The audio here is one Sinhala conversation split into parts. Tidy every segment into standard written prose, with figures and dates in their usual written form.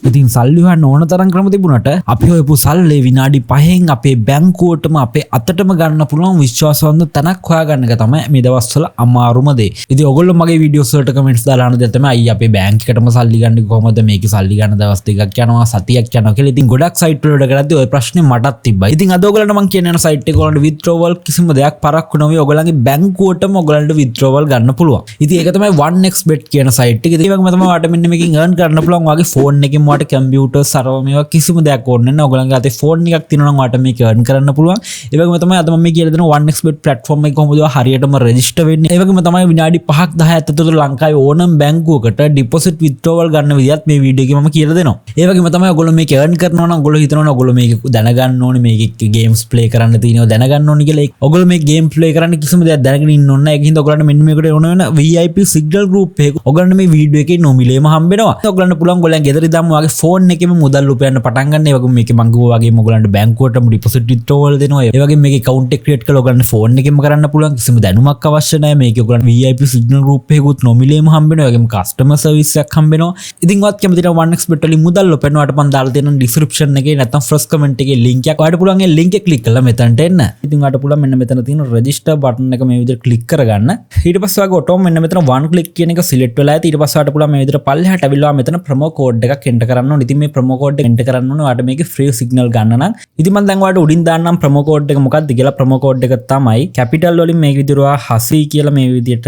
ඉතින් සල්ලි හොයන්න ඕන තරම් ක්‍රම තිබුණට අපි හොයපු සල්ලි විනාඩි 5න් අපේ බැංකුවටම අපේ අතටම ගන්න පුළුවන් විශ්වාසවන්ත තැනක් හොයාගන්න එක තමයි මේ දවස්වල අමාරුම දේ. ඉතින් ඔයගොල්ලෝ මගේ වීඩියෝස් වලට කමෙන්ට්ස් දාලා අහන දේ තමයි අයියා අපේ බැංක් එකටම සල්ලි ගන්න කොහොමද මේකේ සල්ලි ගන්න දවස් දෙකක් යනවා සතියක් යනවා කියලා. ඉතින් ගොඩක් සයිට් වලට කරද්දී ওই ප්‍රශ්නේ මටත් තිබ්බා. ඉතින් අද ඔයගොල්ලන්ට මම කියන යන සයිට් එක ඔයගොල්ලන්ට withdrawal කිසිම දෙයක් පරක්කු නොවේ ඔයගොල්ලන්ගේ බැංකුවටම ඔයගොල්ලන්ට withdrawal ගන්න පුළුවන්. ඉතින් ඒක තමයි 1xbet කියන සයිට් එක. ඉතින් ඒ වගේම තමයි ඔයාලට මෙන්න මේකෙන් earn කරන්න පුළුවන් ඔයාගේ ෆෝන් එකෙන් ඔයාලට කම්පියුටර් සර්වර් මේවා කිසිම දෙයක් ඕනේ නැහැ. ඔයගොල්ලන්ගේ අතේ ෆෝන් එකක් තියෙනවා නම් ඔයාලට මේක earn කරන්න පුළුවන්. ඒ වගේම තමයි අද මම මේ කියලා දෙන 1xbet platform එක කොහොමද හරියටම register වෙන්නේ. ඒ වගේම තමයි විනාඩි 5ක් 10ක් ඇතුළත ලංකාවේ ඕනම බැංකුවකට deposit withdrawal ගන්න විදිහත් මේ වීඩියෝ එකේ මම කියලා දෙනවා. ඒ වගේම තමයි ඔයගොල්ලෝ මේක earn කරනවා නම් ඔයගොල්ලෝ හිතනවා නම් ඔයගොල්ලෝ මේක දැනගන්න ඕනේ මේකේ games play කරන්න තියෙනවා දැනගන්න ඕනේ කියලා. ඔයගොල්ලෝ මේ game play කරන්න කිසිම දෙයක් දැනගෙන ඉන්න ඕනේ නැහැ. ඒකින්ද ඔයගොල්ලන්ට මෙන්න මේකට ඕන වෙන VIP signal group එක ඔයගොල්ලන්ට මේ වීඩියෝ එකේ නොමිලේම හම්බෙනවා. ඔයගොල්ලන්ට පුළුවන් ඔයගොල්ලන් ගෙදර ඉඳන්ම ඔයාගේ ෆෝන් එකේම මුදල් උපයන්න පටන් ගන්න. ඒ වගේම මේකේ මං කිව්වා වගේම ඔයගොල්ලන්ට බැංකුවටම deposit withdrawal දෙනවා. ඒ වගේම මේකේ account එක create කරලා ඔයගොල්ලන්ට ෆෝන් එකෙන්ම කරන්න පුළුවන්. කිසිම දැනුමක් අවශ්‍ය නැහැ. මේකේ ඔයගොල්ලන්ට VIP signal group එකකුත් නොමිලේම හම්බෙනවා. ඒ වගේම customer service එකක් හම්බෙනවා. ඉතින් ඔයත් කැමති නම් 1xbet වලින් මුදල් උපයන්නවට මම දාලා තියෙන description එකේ නැත්නම් first comment එකේ link එකක් ඔයාලට පුළුවන් ඒ link එක click කරලා මෙතනට එන්න. ඉතින් ඔයාලට පුළුවන් මෙන්න මෙතන තියෙන register button එක මේ විදිහට click කරගන්න. ඊට පස්සේ ඔයාගේ auto මෙන්න මෙතන one click කියන එක select වෙලා ඇති. ඊට පස්සේ ඔයාලට පුළුවන් මේ විදිහට පල්ලෙහාට අවිල්ලා මෙතන promo code එකක් enter කරන්න ඕනේ. ඉතින් මේ promo code එක enter කරන්න ඕනේ ඔයාලට මේකේ free signal ගන්න නම්. ඉතින් මම දැන් ඔයාලට උඩින් දාන්නම් promo code එක මොකක්ද කියලා. promo code එක තමයි capital වලින් මේ විදිහට ඔයා හසී කියලා මේ විදිහට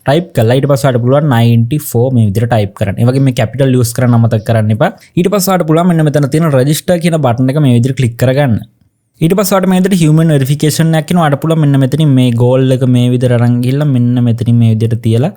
ටයිප් කරලා ඊට පස්සේ ඔයාලට පුළුවන් 94 මේ විදිහට ටයිප් කරන්න. ඒ වගේම මේ capital use කරන්න අමතක කරන්න එපා. ඊට පස්සේ ඔයාලට පුළුවන් මෙන්න මෙතන තියෙන register කියන button එක මේ විදිහට click කරගන්න. ඊට පස්සේ ඔයාලට මේ විදිහට human verification එකක් එනවා. ඔයාලට පුළුවන් මෙන්න මෙතනින් මේ goal එක මේ විදිහට අරන් ගිහිල්ලා මෙන්න මෙතනින් මේ විදිහට තියලා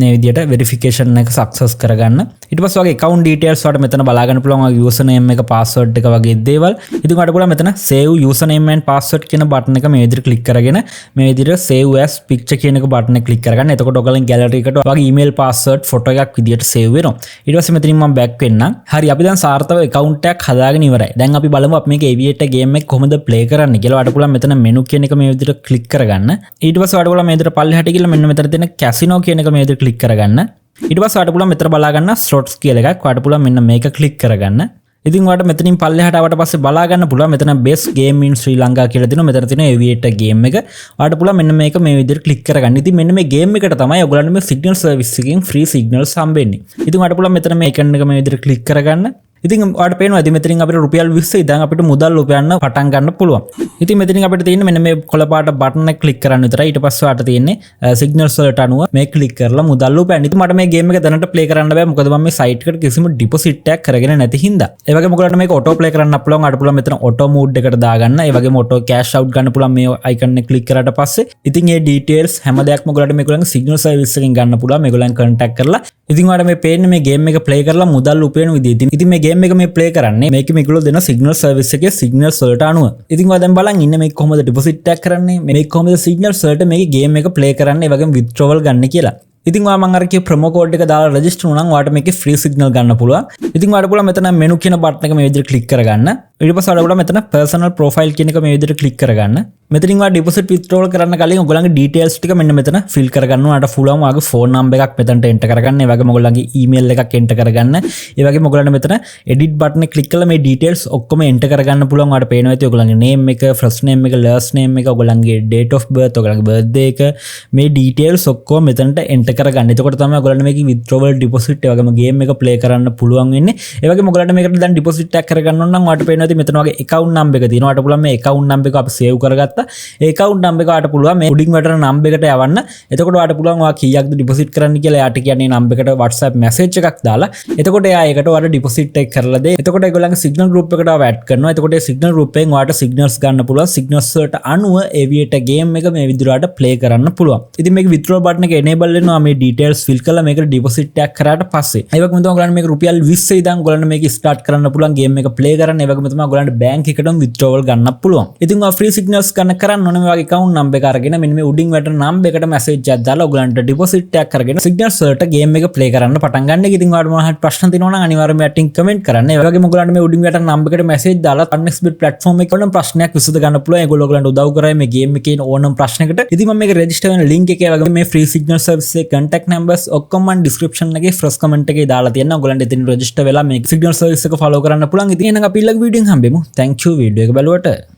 මේ විදිහට verification එක success කරගන්න. ඊට පස්සේ ඔයාගේ account details ඔයාලට මෙතන බලා ගන්න පුළුවන්. ඔයාගේ username එක password එක වගේ දේවල්. ඉතින් ඔයාලට පුළුවන් මෙතන save username and password කියන button එක මේ විදිහට click කරගෙන මේ විදිහට save as picture කියන එක button එක click කරගන්න. එතකොට ඔයගොල්ලන් gallery එකට ඔයාගේ email password photo එකක් විදිහට save වෙනවා. ඊට පස්සේ මෙතනින් මම back වෙන්නම්. හරි අපි දැන් සාර්ථකව account එකක් හදාගෙන ඉවරයි. දැන් අපි බලමු අපි මේක aviator game එක කොහොමද play කරන්නේ කියලා. ඔයාලට පුළුවන් මෙතන menu කියන එක මේ විදිහට click කරගන්න. ඊට පස්සේ ඔයාලට පුළුවන් මේ විදිහට පල්ලෙහාට ගිහලා මෙන්න මෙතන තියෙන casino කියන එක මේ විදිහට click කරගන්න. ඊට පස්සේ ඔයාලට පුළුවන් මෙතන බලා ගන්න slots කියලා එකක්. ඔයාලට පුළුවන් මෙන්න මේක click කරගන්න. ඉතින් ඔයාලට මෙතනින් පල්ලෙහාට ආවට පස්සේ බලා ගන්න පුළුවන් මෙතන best game in Sri Lanka කියලා දෙනවා. මෙතන තියෙන aviator game එක. ඔයාලට පුළුවන් මෙන්න මේක මේ විදිහට click කරගන්න. ඉතින් මෙන්න මේ game එකට තමයි ඔයගොල්ලන්ට මේ signal service එකකින් free signals හම්බෙන්නේ. ඉතින් ඔයාලට පුළුවන් මෙතන මේ icon එක මේ විදිහට click කරගන්න. ඉතින් ඔයාලට පේනවා ඉතින් මෙතනින් අපිට රුපියල් 20 ඉඳන් අපිට මුදල් උපයන්න පටන් ගන්න පුළුවන්. ඉතින් මෙතනින් අපිට තියෙන්නේ මෙන්න මේ කොළ පාට බටන් එක ක්ලික් කරන්න විතරයි. ඊට පස්සේ ඔයාලට තියෙන්නේ සිග්නල්ස් වලට අනුව මේ ක්ලික් කරලා මුදල් උපයන්න. ඉතින් මට මේ ගේම් එක දැනට ප්ලේ කරන්න බෑ. මොකද මම මේ සයිට් එකට කිසිම ඩිපොසිට් එකක් කරගෙන නැති හින්දා. ඒ වගේම ඔයාලට මේක ඔටෝ ප්ලේ කරන්න පුළුවන්. ඔයාලට පුළුවන් මෙතන ඔටෝ මූඩ් එකට දාගන්න. ඒ වගේම ඔටෝ කෑෂ් අවුට් ගන්න පුළුවන් මේ අයිකන් එක ක්ලික් කරාට පස්සේ. ඉතින් මේ ඩීටේල්ස් හැම දෙයක්ම ඔයාලට මේගොල්ලන්ගේ සිග්නල් සර්විස් එකෙන් ගන්න පුළුවන්. මේගොල්ලන් කන්ටැක්ට් කරලා. ඉතින් ඔයාලට මේ පේන්නේ මේ ගේම් එක ප්ලේ කරලා මුදල් උපයන විදිහ. ඉතින් මේ ගේම් එක මේ ප්ලේ මේක මේගොල්ලෝ දෙන සිග්නල් සර්විස් එකේ සිග්නල්ස් වලට අනුව. ඉතින් ඔයා දැන් බලන් ඉන්නේ මේක කොහොමද ඩිපොසිට් එකක් කරන්නේ මේක කොහොමද සිග්නල්ස් වලට මේකේ ගේම් එක ප්ලේ කරන්නේ ඒ වගේම withdrawal ගන්න කියලා. ඉතින් ඔයා මම අර කිය ප්‍රොමෝ කෝඩ් එක දාලා රෙජිස්ටර් වුණා නම් ඔයාලට මේකේ ෆ්‍රී සිග්නල් ගන්න පුළුවන්. ඉතින් ඔයාලට පුළුවන් මෙතන මෙනු කියන බටන් එක මේ විදිහට ක්ලික් කරගන්න. ඊට පස්සේ ඔයාලට පුළුවන් මෙතන personal profile කියන එක මේ විදිහට ක්ලික් කරගන්න. මෙතනින් ඔයා deposit withdrawal කරන්න කලින් ඔයගොල්ලන්ගේ details ටික මෙන්න මෙතන fill කරගන්න. ඔයාලට පුළුවන් ඔයාගේ phone number එකක් මෙතනට enter කරගන්න. ඒ වගේම ඔයගොල්ලන්ගේ email එකක් enter කරගන්න. ඒ වගේම ඔයගොල්ලන්ට මෙතන edit button එක click කරලා මේ details ඔක්කොම enter කරගන්න පුළුවන්. ඔයාලට පේනවා ඇති ඔයගොල්ලන්ගේ name එක, first name එක, last name එක, ඔයගොල්ලන්ගේ date of birth, ඔයගොල්ලන්ගේ birthday එක මේ details ඔක්කොම මෙතනට enter කරගන්න. එතකොට තමයි ඔයගොල්ලන්ට මේකේ withdrawal deposit ඒ වගේම game එක play කරන්න පුළුවන් වෙන්නේ. ඒ වගේම ඔයගොල්ලන්ට මේකට දැන් deposit එකක් කරගන්න ඕන නම් ඔයාලට පේනවා ඇති මෙතන වගේ account number එක තියෙනවා. ඔයාලට පුළුවන් මේ account number එක අපි save කරගත්තා. ඒ account number එක ඔයාලට පුළුවන් මේ උඩින් වැටෙන number එකට යවන්න. එතකොට ඔයාලට පුළුවන් ඔයා කීයක්ද deposit කරන්න කියලා එයාට කියන්නේ number එකට WhatsApp message එකක් දාලා. එතකොට එයා ඒකට ඔයාලට deposit එක කරලා දෙයි. එතකොට ඒගොල්ලන්ගේ signal group එකට ඔයාව add කරනවා. එතකොට ඒ signal group එකෙන් ඔයාලට signals ගන්න පුළුවන්. signals වලට අනුව aviator game එක මේ විදිහට play කරන්න පුළුවන්. ඉතින් මේක withdraw button එක enable වෙනවා මේ details fill කරලා මේකට deposit එකක් කරාට පස්සේ. ඒ වගේම තමයි ඔයගොල්ලන්ට මේක රුපියල් 20 ඉඳන් ඔයගොල්ලන්ට මේක start කරන්න පුළුවන් game එක play කරන්න. ඒ වගේම තමයි ඔයගොල්ලන්ට bank එකටම withdrawal ගන්න පුළුවන්. ඉතින් ඔයා free signals ගන්න කරන්න ඕනේ මේ වගේ account number එක අරගෙන මෙන්න මේ උඩින් වැටෙන number එකට message එකක් දාලා ඔයගොල්ලන්ට deposit එකක් කරගෙන signals වලට game එක play කරන්න පටන් ගන්න. ඉතින් ඔයාලට මොනවා හරි ප්‍රශ්න තියෙනවා නම් අනිවාර්යයෙන්ම යටින් comment කරන්න. ඒ වගේම ඔයගොල්ලන්ට මේ උඩින් වැටෙන number එකට message දාලා 1xbet platform එකේ ඕනම ප්‍රශ්නයක් විසඳ ගන්න පුළුවන්. ඒගොල්ලෝ ඔයගොල්ලන්ට උදව් කරයි මේ game එකේ ඕනම ප්‍රශ්නයකට. ඉතින් මම මේක register වෙන link එකේ වගේම මේ free signal service එක contact numbers ඔක්කොම මම description එකේ first comment එකේ දාලා තියෙනවා. ඔයගලන්ට එතන register වෙලා මේ signal service එක follow කරන්න පුළුවන්. ඉතින් එහෙනම් අපි ඊළඟ වීඩියෝෙන් හම්බෙමු. thank you වීඩියෝ එක බලුවට.